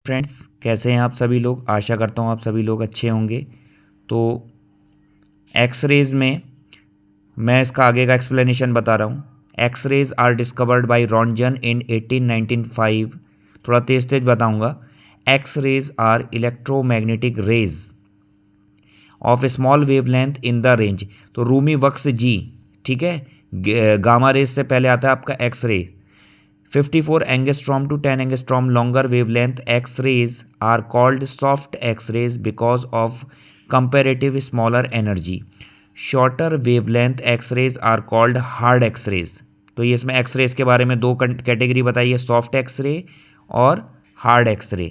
Friends, कैसे हैं आप सभी लोग। आशा करता हूँ आप सभी लोग अच्छे होंगे। तो एक्स रेज में मैं इसका आगे का एक्सप्लेनेशन बता रहा हूँ। X rays are discovered by Roentgen in 1895। थोड़ा तेज तेज बताऊँगा। X rays are electromagnetic rays of small wavelength in the range. तो रूमी वक्स जी, ठीक है। गामा रेज से पहले आता है आपका X ray. 54 angstrom to 10 angstrom longer wavelength X-rays are called soft X-rays because of comparative smaller energy. Shorter wavelength X-rays are called hard X-rays. तो ये इसमें X-rays के बारे में दो कैटेगरी बताई है, सॉफ्ट X-ray और हार्ड X-ray।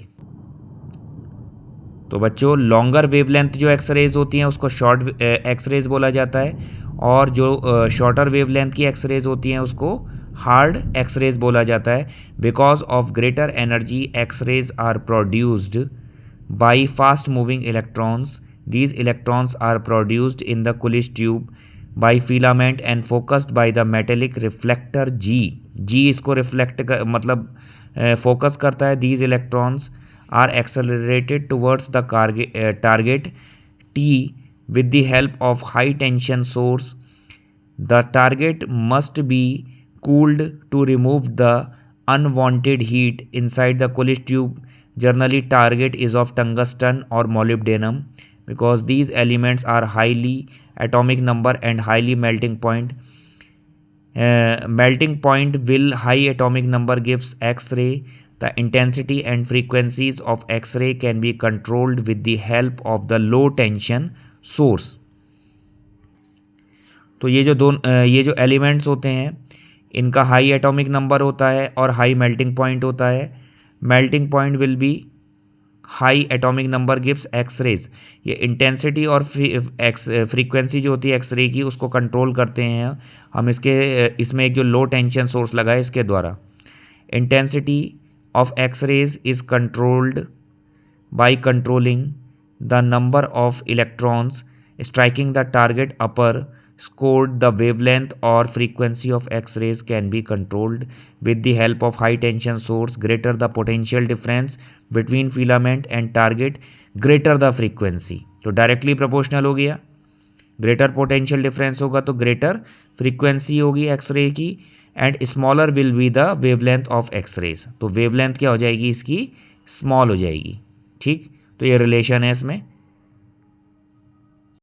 तो बच्चों, लॉन्गर वेवलेंथ जो एक्सरेज होती हैं उसको शॉर्ट एक्सरेज बोला जाता है, और जो शॉर्टर वेवलेंथ की एक्सरेज होती हैं उसको हार्ड एक्सरेज बोला जाता है। Because of greater energy X rays are produced by fast moving electrons. These electrons are produced in the Coolidge tube by filament and focused by the metallic reflector जी। जी इसको रिफ्लेक्ट कर मतलब फोकस करता है। These electrons are accelerated towards the target T with the help of high tension source. The target must be cooled to remove the unwanted heat inside the Coolidge tube. Generally, target is of tungsten or molybdenum because these elements are highly atomic number and highly melting point. Melting point will high atomic number gives X-ray. The intensity and frequencies of X-ray can be controlled with the help of the low tension source. तो ये जो elements होते हैं इनका high atomic number होता है और high melting point होता है। Melting point will be high atomic number gives X-rays. ये इंटेंसिटी और फ्रीक्वेंसी जो होती है एक्स-रे की उसको कंट्रोल करते हैं हम इसमें एक जो लो टेंशन सोर्स लगा है इसके द्वारा। Intensity of X-rays is controlled by controlling the number of electrons striking the target upper scored. The wavelength or frequency of X-rays can be controlled with the help of high tension source. Greater the potential difference between filament and target, greater the frequency. तो directly proportional हो गया। Greater potential difference होगा तो greater frequency होगी x-ray की, and smaller will be the wavelength of x-rays. तो wavelength क्या हो जाएगी इसकी, स्मॉल हो जाएगी। ठीक, तो ये रिलेशन है इसमें।